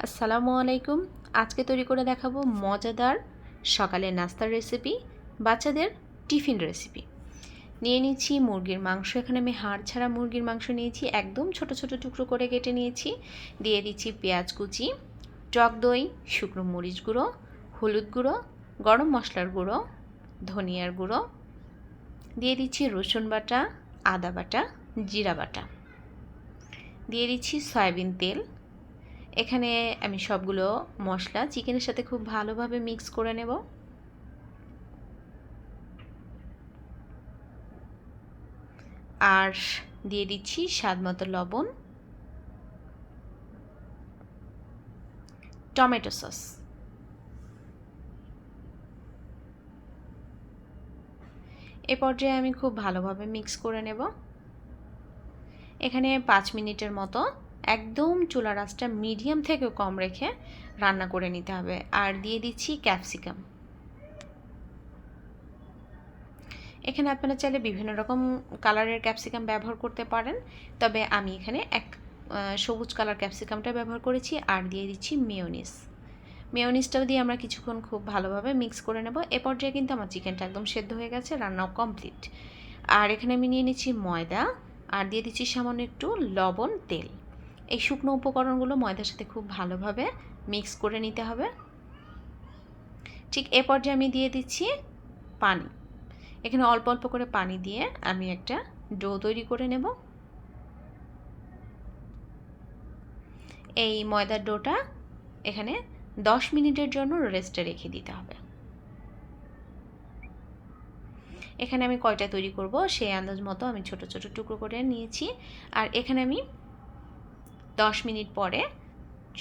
আসসালামু আলাইকুম। আজকে তৈরি করে দেখাবো মজাদার সকালের নাস্তার রেসিপি, বাচ্চাদের টিফিন রেসিপি। নিয়ে নিচ্ছি মুরগির মাংস। এখানে আমি হাড় ছাড়া মুরগির মাংস নিয়েছি, একদম ছোট ছোট টুকরো করে কেটে নিয়েছি। দিয়ে দিচ্ছি পেঁয়াজ কুচি, টক দই, শুকনো মরিচ গুঁড়ো, হলুদ গুঁড়ো, গরম মশলার গুঁড়ো, ধনিয়ার গুঁড়ো। দিয়ে দিচ্ছি রসুন বাটা, আদা বাটা, জিরা বাটা। দিয়ে দিচ্ছি সয়াবিন তেল। এখানে আমি সবগুলো মশলা চিকেনের সাথে খুব ভালোভাবে মিক্স করে নেব। আর দিয়ে দিচ্ছি স্বাদমতো লবণ, টমেটো সস। এ পর্যায়ে আমি খুব ভালোভাবে মিক্স করে নেব। এখানে 5 মিনিটের মতো একদম চুলার আঁচটা মিডিয়াম থেকেও কম রেখে রান্না করে নিতে হবে। আর দিয়ে দিচ্ছি ক্যাপসিকাম। এখানে আপনারা চাইলে বিভিন্ন রকম কালারের ক্যাপসিকাম ব্যবহার করতে পারেন, তবে আমি এখানে সবুজ কালার ক্যাপসিকামটা ব্যবহার করেছি। আর দিয়ে দিচ্ছি মেয়োনিজ। মেয়োনিজটাও দিয়ে আমরা কিছুক্ষণ খুব ভালোভাবে মিক্স করে নেব। এ পর্যায়ে কিন্তু আমার চিকেনটা একদম সেদ্ধ হয়ে গেছে, রান্নাও কমপ্লিট। আর এখানে আমি নিয়ে নিচ্ছি ময়দা, আর দিয়ে দিচ্ছি সামান্য একটু লবণ, তেল। এই শুকনো উপকরণগুলো ময়দার সাথে খুব ভালোভাবে মিক্স করে নিতে হবে। ঠিক এ পর্যায়ে আমি দিয়ে দিচ্ছি পানি। এখানে অল্প অল্প করে পানি দিয়ে আমি একটা ডো তৈরি করে নেব। এই ময়দার ডোটা এখানে 10 মিনিটের জন্য রেস্টে রেখে দিতে হবে। এখানে আমি কয়টা তৈরি করব সেই আন্দাজ মতো আমি ছোট ছোট টুকরো করে নিয়েছি। আর এখানে আমি 10 মিনিট পরে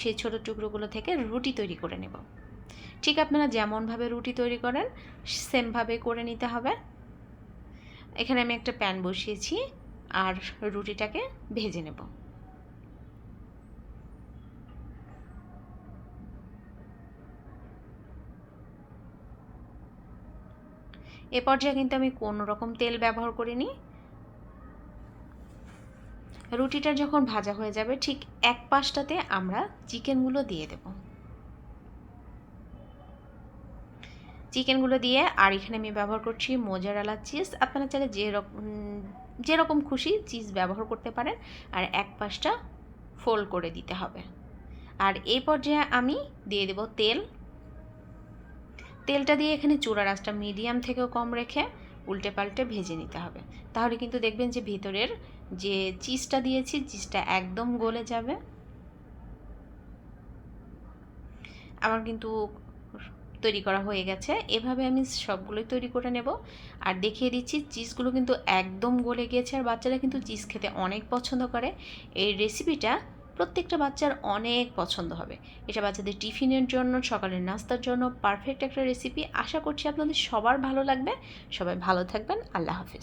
সেই ছোট টুকরোগুলো থেকে রুটি তৈরি করে নেব। ঠিক আপনারা যেমনভাবে রুটি তৈরি করেন সেমভাবে করে নিতে হবে। এখানে আমি একটা প্যান বসিয়েছি আর রুটিটাকে ভেজে নেব। এ পর্যায়ে কিন্তু আমি কোনো রকম তেল ব্যবহার করিনি। রুটিটা যখন ভাজা হয়ে যাবে ঠিক এক পাশটাতে আমরা চিকেনগুলো দিয়ে দেব। চিকেনগুলো দিয়ে আর এখানে আমি ব্যবহার করছি মোজারেলা চিজ। আপনারা চাইলে যেরকম খুশি চিজ ব্যবহার করতে পারেন। আর এক পাশটা ফোল্ড করে দিতে হবে। আর এই পর্যায়ে আমি দিয়ে দেব তেল। তেলটা দিয়ে এখানে চুলার আঁচটা মিডিয়াম থেকেও কম রেখে উল্টে পাল্টে ভেজে নিতে হবে। তাহলে কিন্তু দেখবেন যে ভিতরের যে চিজটা দিয়েছি চিজটা একদম গলে যাবে। আমার কিন্তু তৈরি করা হয়ে গেছে। এভাবে আমি সবগুলোই তৈরি করে নেব। আর দেখিয়ে দিচ্ছি চিজগুলো কিন্তু একদম গলে গিয়েছে। আর বাচ্চারা কিন্তু চিজ খেতে অনেক পছন্দ করে। এই রেসিপিটা প্রত্যেকটা বাচ্চার অনেক পছন্দ হবে। এটা বাচ্চাদের টিফিনের জন্য, সকালের নাস্তার জন্য পারফেক্ট একটা রেসিপি। আশা করছি আপনাদের সবার ভালো লাগবে। সবাই ভালো থাকবেন। আল্লাহ হাফেজ।